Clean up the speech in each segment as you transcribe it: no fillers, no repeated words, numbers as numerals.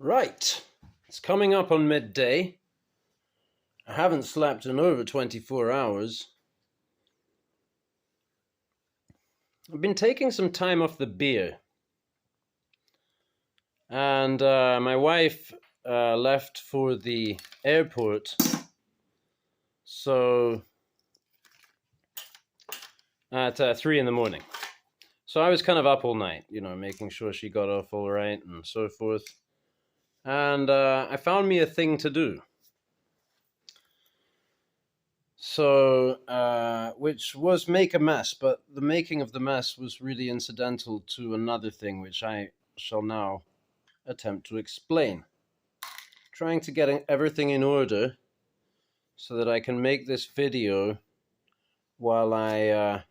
Right, it's coming up on midday. I haven't slept in over 24 hours. I've been taking some time off the beer. And my wife left for the airport. So at 3 in the morning. So I was kind of up all night, making sure she got off all right and so forth. And I found me a thing to do. So, which was make a mess, but the making of the mess was really incidental to another thing, which I shall now attempt to explain. Trying to get everything in order so that I can make this video while I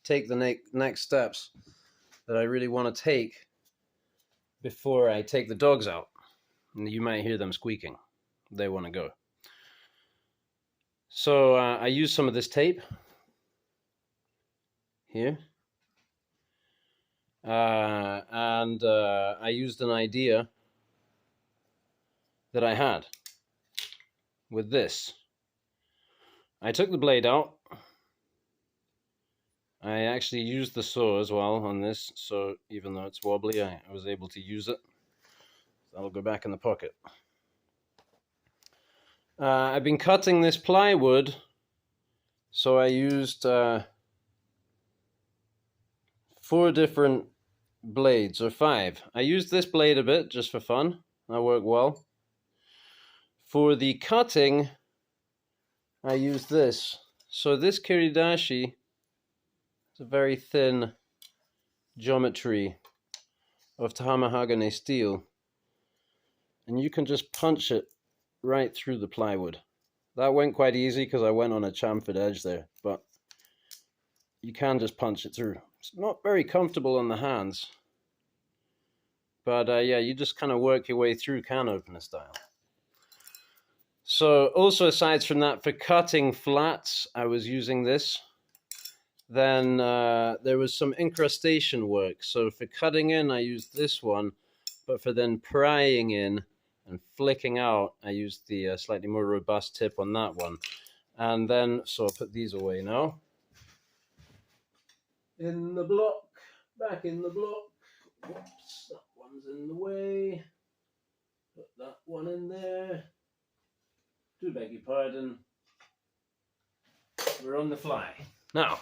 take the next steps that I really want to take before I take the dogs out. And you might hear them squeaking. They want to go. So I used some of this tape here. And I used an idea that I had with this. I took the blade out. I actually used the saw as well on this, so even though it's wobbly, I was able to use it. That'll go back in the pocket. I've been cutting this plywood, so I used 4 different blades, or 5. I used this blade a bit just for fun. That worked well. For the cutting, I used this. So this kiridashi is a very thin geometry of Tahamahagane steel, and you can just punch it right through the plywood. That went quite easy because I went on a chamfered edge there, but you can just punch it through. It's not very comfortable on the hands, but yeah, you just kind of work your way through can opener style. So also aside from that, for cutting flats, I was using this. Then there was some incrustation work. So for cutting in, I used this one, but for then prying in and flicking out, I used the slightly more robust tip on that one. And then, so I'll put these away now. In the block, back in the block. Whoops, that one's in the way. Put that one in there. Do beg your pardon. We're on the fly. Now,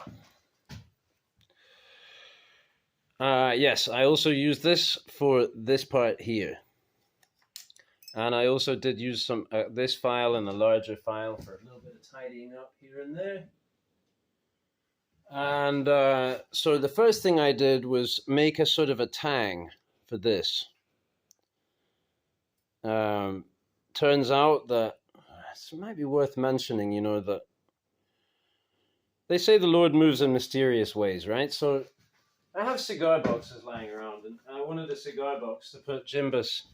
yes, I also used this for this part here. And I also did use some this file and a larger file for a little bit of tidying up here and there. And so the first thing I did was make a sort of a tang for this. Turns out that it might be worth mentioning, that they say the Lord moves in mysterious ways, right? So I have cigar boxes lying around, and I wanted a cigar box to put Jimba's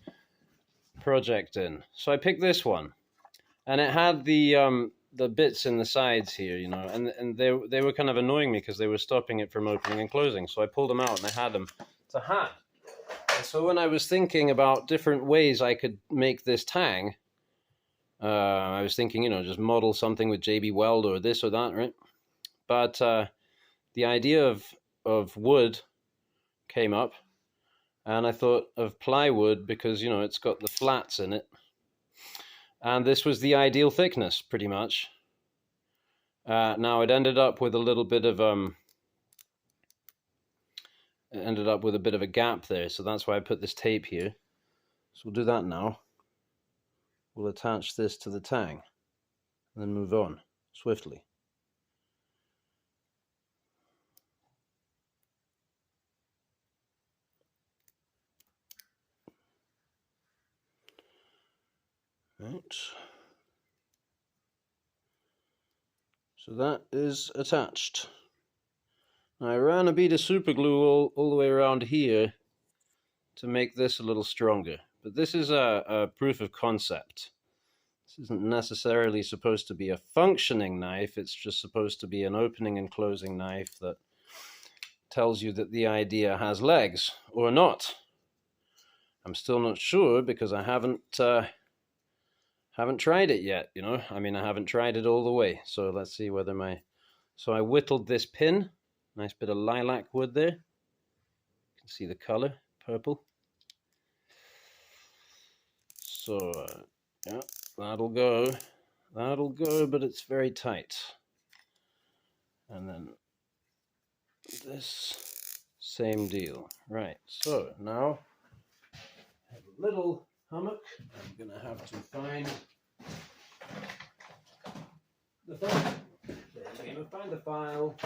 project in. So I picked this one, and it had the bits in the sides here, and they were kind of annoying me because they were stopping it from opening and closing. So I pulled them out and I had them to hand. And so when I was thinking about different ways I could make this tang, I was thinking, just model something with JB Weld or this or that, right? But the idea of wood came up, and I thought of plywood because, it's got the flats in it. And this was the ideal thickness, pretty much. Now it ended up with a little bit of a gap there, so that's why I put this tape here. So we'll do that now. We'll attach this to the tang and then move on swiftly. Right. So that is attached. Now I ran a bead of super glue all the way around here to make this a little stronger. But this is a proof of concept. This isn't necessarily supposed to be a functioning knife. It's just supposed to be an opening and closing knife that tells you that the idea has legs or not. I'm still not sure because I haven't tried it yet, you know. I mean, I haven't tried it all the way. So let's see whether my... So I whittled this pin. Nice bit of lilac wood there. You can see the color, purple. So, yeah, that'll go. That'll go, but it's very tight. And then this, same deal. Right, so now I have a little hammock. I'm going to have to find the file. I'm going to find the file.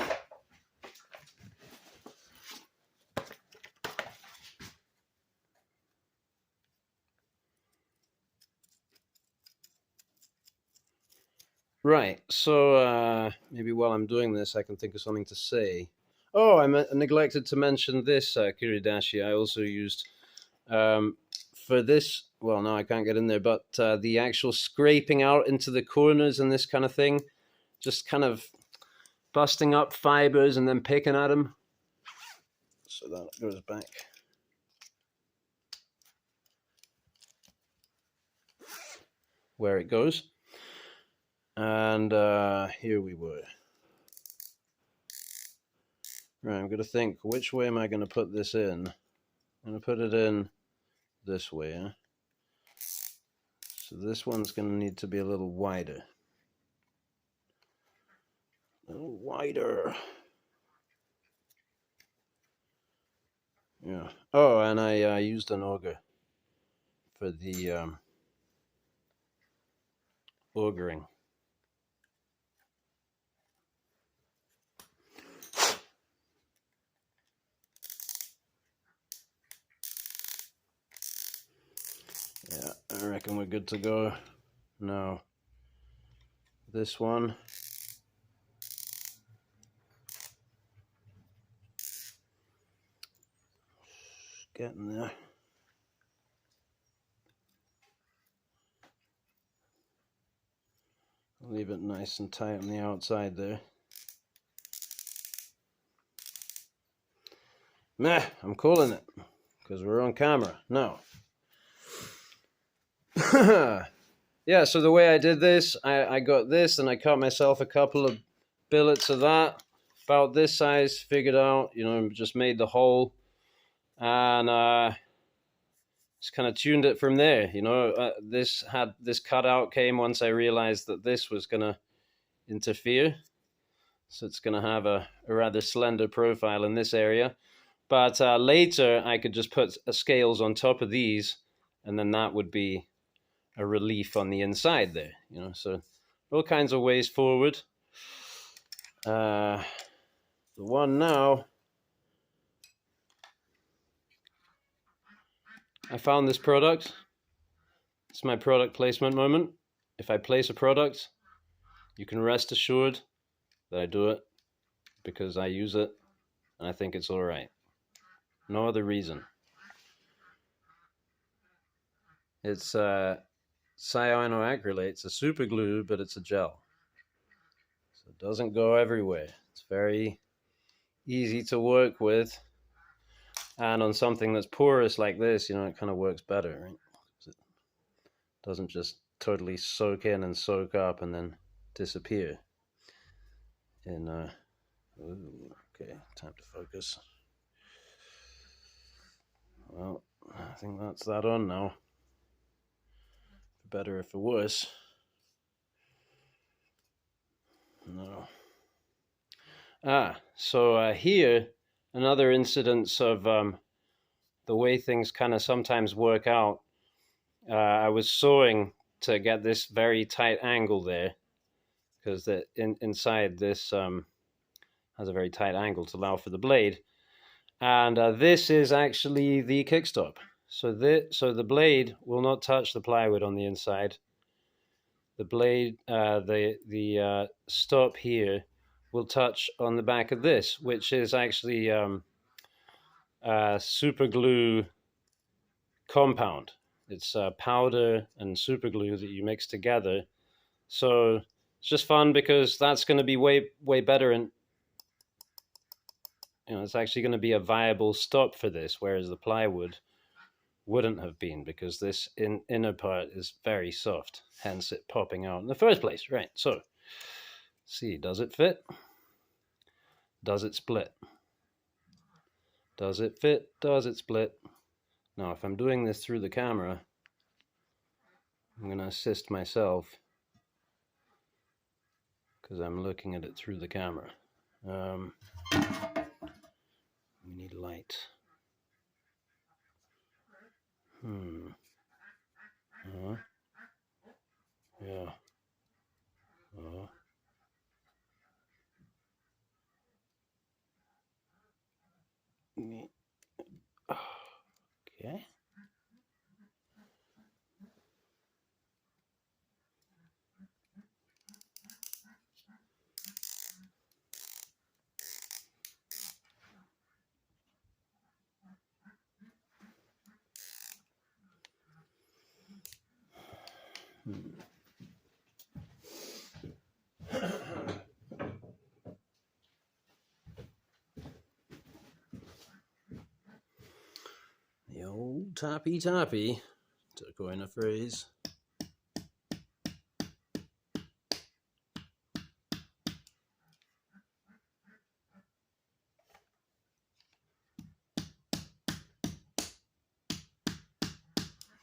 Right, so maybe while I'm doing this, I can think of something to say. Oh, I neglected to mention this kiridashi. I also used for this. Well, no, I can't get in there, but the actual scraping out into the corners and this kind of thing, just kind of busting up fibers and then picking at them. So that goes back. Where it goes. And here we were. Right, I'm going to think, which way am I going to put this in? I'm going to put it in this way. Eh? So this one's going to need to be a little wider. A little wider. Yeah. Oh, and I used an auger for the augering. Yeah, I reckon we're good to go. Now, this one. Getting there. Leave it nice and tight on the outside there. Meh, I'm calling it because we're on camera. No. Yeah, so the way I did this, I got this and I cut myself a couple of billets of that, about this size, figured out, you know, just made the hole and just kind of tuned it from there, you know. This cutout came once I realized that this was going to interfere. So it's going to have a rather slender profile in this area. But later I could just put scales on top of these and then that would be a relief on the inside there, you know. So all kinds of ways forward. The one now, I found this product. It's my product placement moment. If I place a product, you can rest assured that I do it because I use it and I think it's all right. No other reason. It's cyanoacrylate. It's a super glue, but it's a gel. So it doesn't go everywhere. It's very easy to work with. And on something that's porous like this, you know, it kind of works better, right? It doesn't just totally soak in and soak up and then disappear. Ooh, okay, time to focus. Well, I think that's that on now. For better or for worse. No. So here, another incidence of the way things kind of sometimes work out. I was sewing to get this very tight angle there, because inside this has a very tight angle to allow for the blade. And this is actually the kickstop. So the blade will not touch the plywood on the inside. The blade, the stop here will touch on the back of this, which is actually super glue compound. It's powder and super glue that you mix together. So it's just fun because that's going to be way better, and you know, it's actually going to be a viable stop for this, whereas the plywood wouldn't have been, because this inner part is very soft, hence it popping out in the first place. Right, so see, does it fit? Does it split? Does it fit? Does it split? Now, if I'm doing this through the camera, I'm going to assist myself because I'm looking at it through the camera. We need light. Yeah. Okay. The old tappy tappy, to coin a phrase.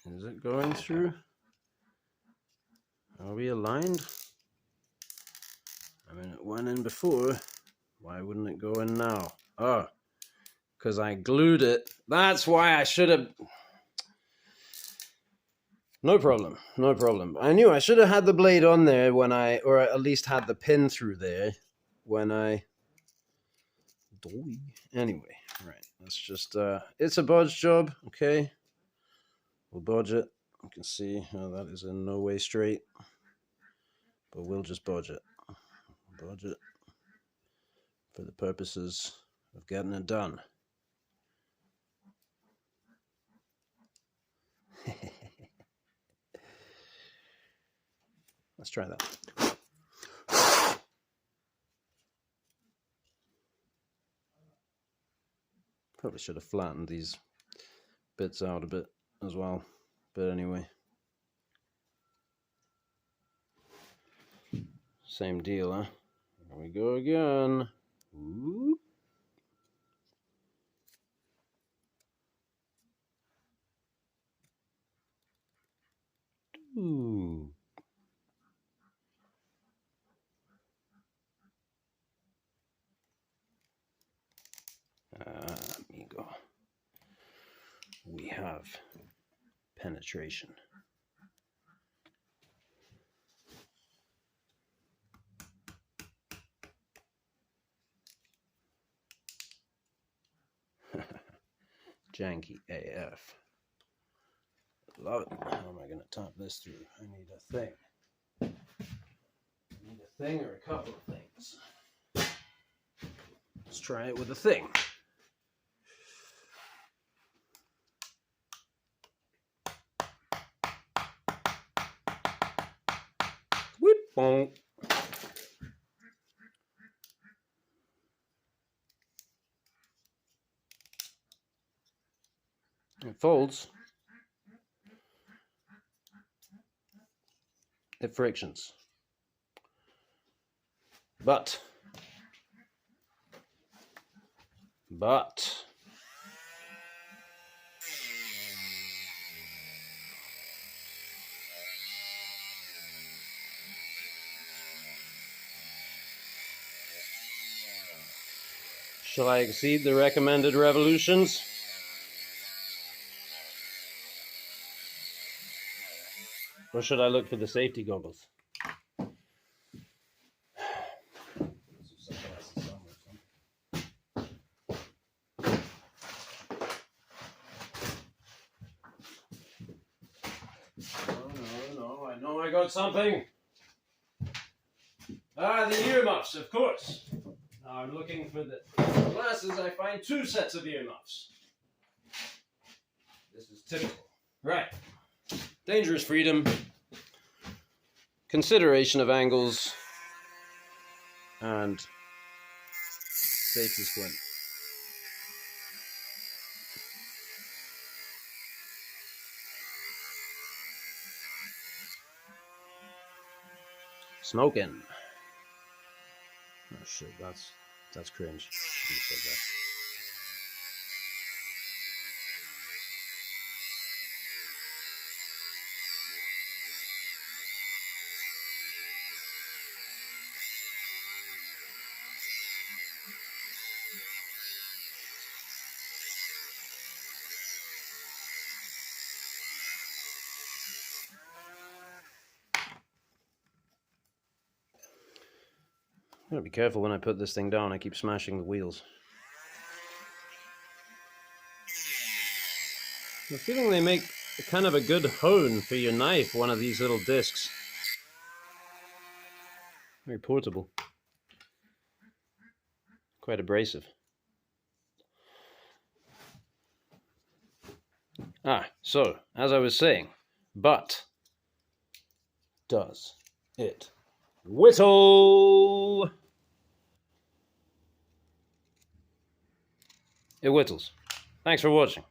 Is it going through? Are we aligned? I mean, it went in before. Why wouldn't it go in now? Oh, because I glued it. That's why I should have... No problem, no problem. I knew I should have had the blade on there when I, or at least had the pin through there when I... Anyway, right, let's just, it's a bodge job, okay? We'll bodge it. You can see how that is in no way straight, but we'll just bodge it. Bodge it for the purposes of getting it done. Let's try that. Probably should have flattened these bits out a bit as well, but anyway. Same deal, huh? Here we go again. Ooh. Ooh. Amigo. We have penetration. Janky AF. Love it. How am I going to top this through? I need a thing. I need a thing or a couple of things. Let's try it with a thing. Whoop, bonk. It folds. It frictions. But shall I exceed the recommended revolutions? Or should I look for the safety goggles? No, I know I got something. Ah, the earmuffs, of course. Now I'm looking for the glasses. I find two sets of earmuffs. This is typical. Right. Dangerous freedom. Consideration of angles. And safety squint. Smoking. Oh shit, that's cringe. Shouldn't have said that. I'm gonna be careful when I put this thing down. I keep smashing the wheels. I'm feeling they make kind of a good hone for your knife, one of these little discs. Very portable. Quite abrasive. So, as I was saying, but does it whittle? It whittles. Thanks for watching.